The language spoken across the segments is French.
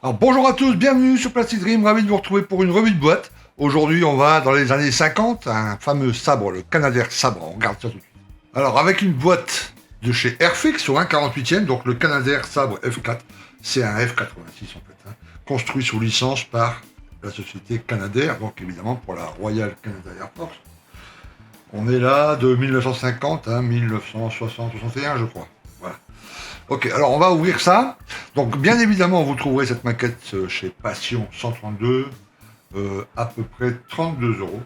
Alors bonjour à tous, bienvenue sur Plastic Dream, ravi de vous retrouver pour une revue de boîte. Aujourd'hui on va dans les années 50, un fameux sabre, le Canadair sabre, on regarde ça tout de suite. Alors avec une boîte de chez Airfix sur 1,48e, donc le Canadair sabre F4, c'est un F86 en fait, construit sous licence par la société Canadair, donc évidemment pour la Royal Canada Air Force. On est là de 1950 à 1960-61 je crois. Voilà. Ok, alors on va ouvrir ça. Donc bien évidemment, vous trouverez cette maquette chez Passion 132, à peu près 32 euros.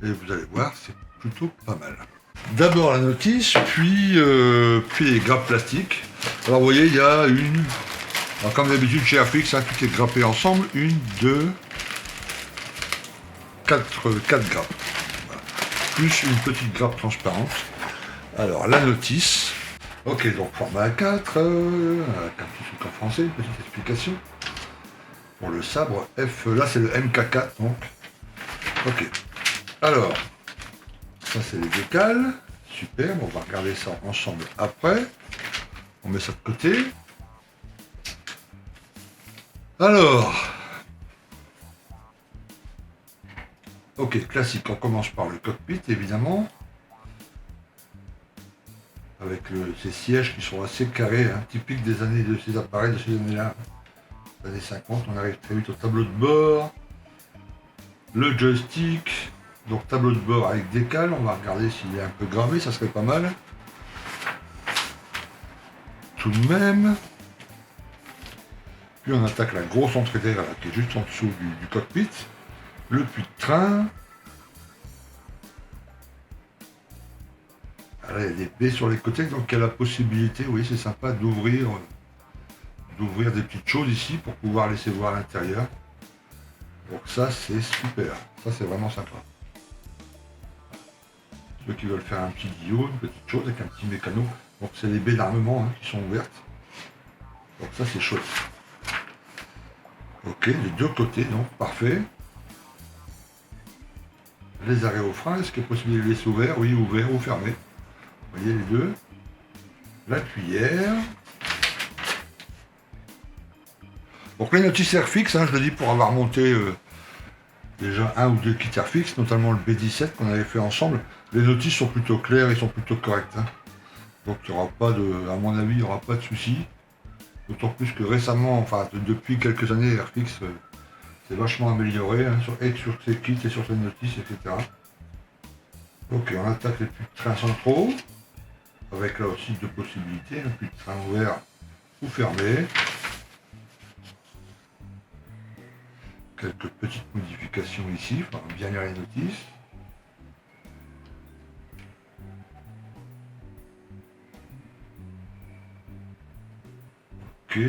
Et vous allez voir, c'est plutôt pas mal. D'abord la notice, puis les grappes plastiques. Alors vous voyez, il y a une... Alors, comme d'habitude chez Airfix, tout est grappé ensemble. Une, deux, quatre grappes. Voilà. Plus une petite grappe transparente. Alors la notice... Ok, donc format A4, avec un petit truc en français, une petite explication. Pour le sabre F, là c'est le MK4 donc. Ok. Alors, ça c'est les décals. Super, on va regarder ça ensemble après. On met ça de côté. Alors. Ok, classique, on commence par le cockpit évidemment. Avec ces sièges qui sont assez carrés, typiques des années de ces appareils de ces années-là. Les années 50, on arrive très vite au tableau de bord. Le joystick, donc tableau de bord avec décal, on va regarder s'il est un peu gravé, ça serait pas mal. Tout de même. Puis on attaque la grosse entrée d'air qui est juste en dessous du cockpit. Le puits de train. Là, il y a des baies sur les côtés, donc il y a la possibilité, oui c'est sympa, d'ouvrir des petites choses ici pour pouvoir laisser voir l'intérieur. Donc ça c'est super, ça c'est vraiment sympa. Ceux qui veulent faire un petit diode, une petite chose avec un petit mécano. Donc c'est les baies d'armement qui sont ouvertes. Donc ça c'est chouette. Ok, les deux côtés, donc parfait. Les arrêts au frein, est-ce qu'il est possible de les laisser ouverts? Oui, ouverts ou fermés. Vous voyez les deux. La cuillère. Donc les notices Airfix, je le dis pour avoir monté déjà un ou deux kits Airfix, notamment le B17 qu'on avait fait ensemble. Les notices sont plutôt claires et sont plutôt correctes. Donc il n'y aura pas de, à mon avis, il n'y aura pas de souci. D'autant plus que récemment, enfin depuis quelques années, Airfix s'est vachement amélioré, sur ses kits et sur ses notices, etc. Ok, on attaque les puits de train centraux, avec là aussi deux possibilités, un puits de train ouvert ou fermé. Quelques petites modifications ici, il faudra bien lire les notices. Ok.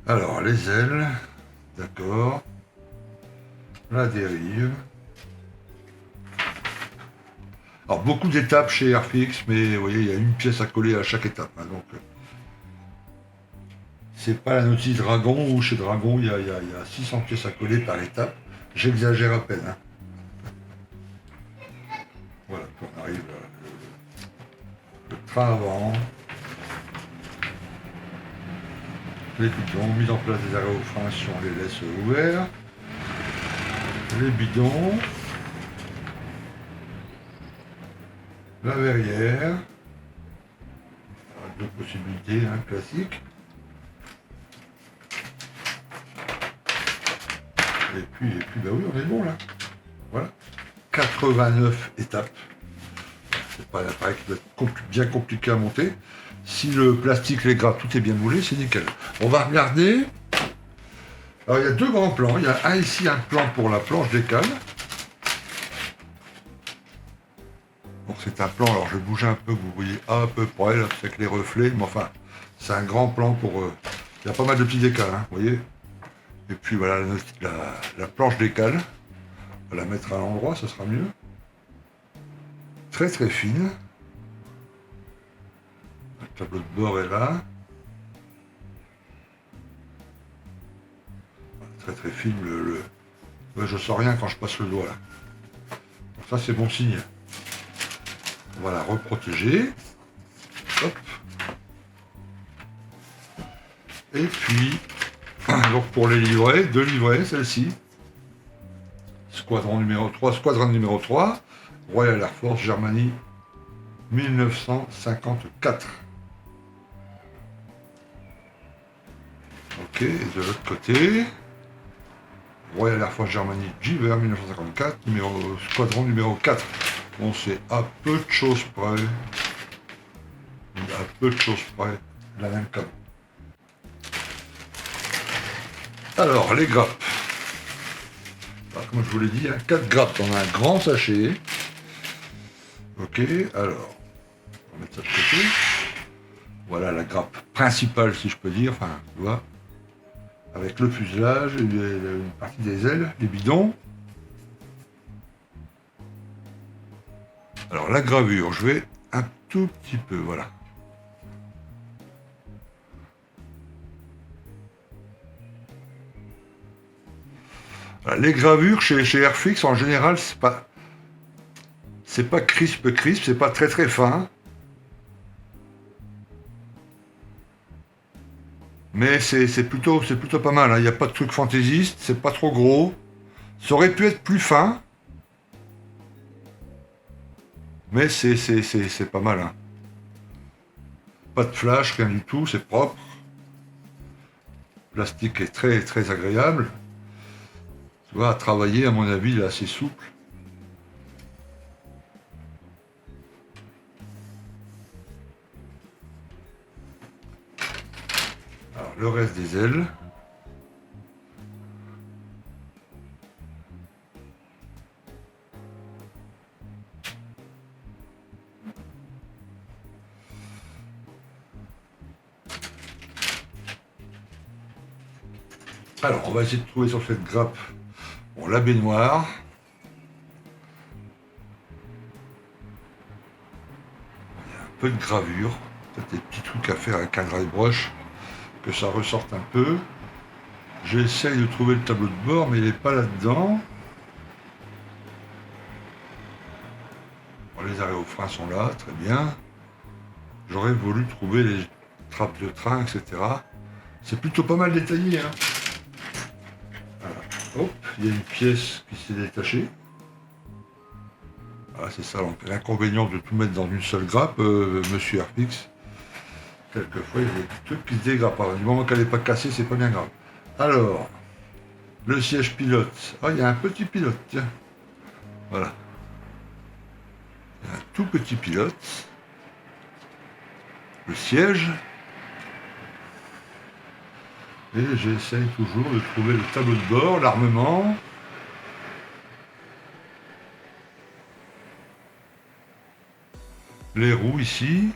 Alors, les ailes, d'accord. La dérive. Alors, beaucoup d'étapes chez Airfix, mais vous voyez, il y a une pièce à coller à chaque étape. Donc, c'est pas la notice Dragon, où chez Dragon, il y a 600 pièces à coller par étape. J'exagère à peine. Voilà, puis on arrive le train avant. Les bidons, mise en place des arrêts au frein si on les laisse ouverts. Les bidons. La verrière. Deux possibilités, classiques. Et puis, bah oui, on est bon là. Voilà. 89 étapes. C'est pas un appareil qui doit être bien compliqué à monter. Si le plastique, les gras, tout est bien moulé, c'est nickel. On va regarder. Alors il y a deux grands plans. Il y a ici un plan pour la planche d'écale. Donc c'est un plan, alors je vais bouger un peu, vous voyez à peu près, là, avec les reflets, mais enfin, c'est un grand plan pour... il y a pas mal de petits décals, vous voyez. Et puis voilà la planche d'écale. On va la mettre à l'endroit, ça sera mieux. Très très fine. Le tableau de bord est là. Très très fine, Ouais, je sens rien quand je passe le doigt là. Donc ça c'est bon signe. On va la reprotéger. Hop. Et puis, donc pour les livrets, 2 livrets, celle-ci. Squadron numéro 3, Royal Air Force Germany 1954. Ok, et de l'autre côté, Royal Air Force Germany Giver 1954, squadron numéro 4. Bon, c'est à peu de choses près. À peu de choses près. La même comme. Alors, les grappes. Alors, comme je vous l'ai dit, 4 grappes dans un grand sachet. Ok, alors, on va mettre ça de côté. Voilà la grappe principale, si je peux dire. Enfin, tu vois, avec le fuselage, une partie des ailes, les bidons. Alors, la gravure, je vais un tout petit peu, voilà. Les gravures chez Airfix, en général, c'est pas crisp, c'est pas très très fin. Mais c'est plutôt pas mal, hein. Il n'y a pas de truc fantaisiste, c'est pas trop gros. Ça aurait pu être plus fin. Mais c'est pas mal, hein. Pas de flash, rien du tout, c'est propre. Le plastique est très très agréable. Tu vois, à travailler, à mon avis, il est assez souple. Alors, le reste des ailes. Alors, on va essayer de trouver sur cette grappe bon, la baignoire. Il y a un peu de gravure. Peut-être des petits trucs à faire avec un dry brush, que ça ressorte un peu. J'essaye de trouver le tableau de bord, mais il n'est pas là-dedans. Bon, les arrêts au frein sont là, très bien. J'aurais voulu trouver les trappes de train, etc. C'est plutôt pas mal détaillé, hein. Voilà. Hop, il y a une pièce qui s'est détachée. Voilà, c'est ça, l'inconvénient de tout mettre dans une seule grappe, monsieur Airfix. Quelquefois, il y a des trucs qui se dégrappent. Alors, du moment qu'elle n'est pas cassée, c'est pas bien grave. Alors, le siège pilote. Ah, il y a un petit pilote, tiens. Voilà. Il y a un tout petit pilote. Le siège. Et j'essaye toujours de trouver le tableau de bord, l'armement. Les roues ici.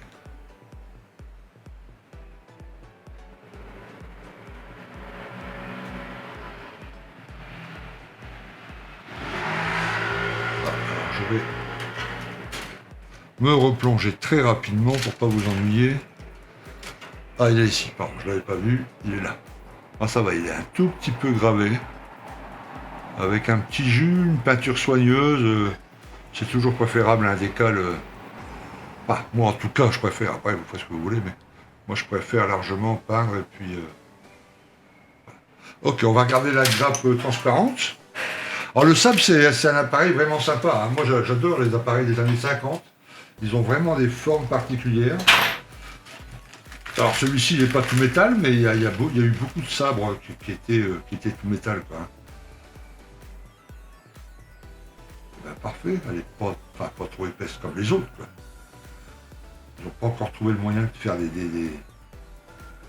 Je vais me replonger très rapidement pour pas vous ennuyer. Ah, il est ici, pardon, je l'avais pas vu, il est là. Ah, ça va, il est un tout petit peu gravé. Avec un petit jus, une peinture soigneuse. C'est toujours préférable à un décal. Ah, moi en tout cas, je préfère. Après, vous faites ce que vous voulez, mais moi je préfère largement peindre et puis. Voilà. Ok, on va regarder la grappe transparente. Alors le sable, c'est un appareil vraiment sympa, hein. Moi j'adore les appareils des années 50. Ils ont vraiment des formes particulières. Alors celui-ci, il n'est pas tout métal, mais il y a eu beaucoup de sabres qui étaient tout métal, quoi. Ben, parfait, elle n'est pas trop épaisse comme les autres, quoi. Ils n'ont pas encore trouvé le moyen de faire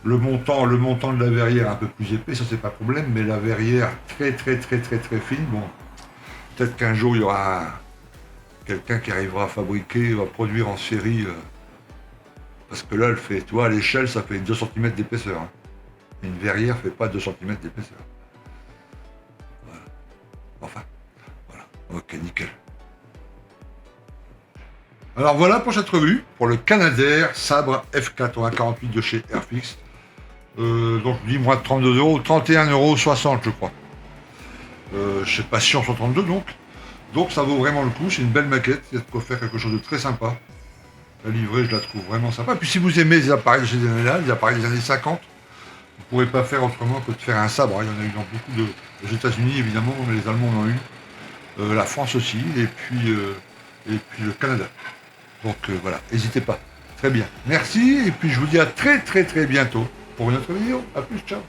le montant de la verrière un peu plus épais, ça c'est pas problème, mais la verrière très fine, bon, peut-être qu'un jour il y aura quelqu'un qui arrivera à fabriquer, va produire en série, parce que là elle fait, tu vois, à l'échelle ça fait 2 cm d'épaisseur, hein. Une verrière fait pas 2 cm d'épaisseur. Voilà. Enfin, voilà, ok, nickel. Alors voilà pour cette revue, pour le Canadair Sabre F448 de chez Airfix. Donc je dis moins de 32 euros, 31,60 € je crois. Je sais pas si on 32 donc. Donc ça vaut vraiment le coup, c'est une belle maquette, il faut faire quelque chose de très sympa. La livrée, je la trouve vraiment sympa. Puis si vous aimez les appareils de ces années-là, les appareils des années 50, vous ne pourrez pas faire autrement que de faire un sabre. Il y en a eu dans beaucoup aux États-Unis, évidemment, mais les Allemands en ont eu. La France aussi, et puis le Canada. Donc voilà, n'hésitez pas. Très bien. Merci, et puis je vous dis à très très très bientôt pour une autre vidéo. A plus, ciao.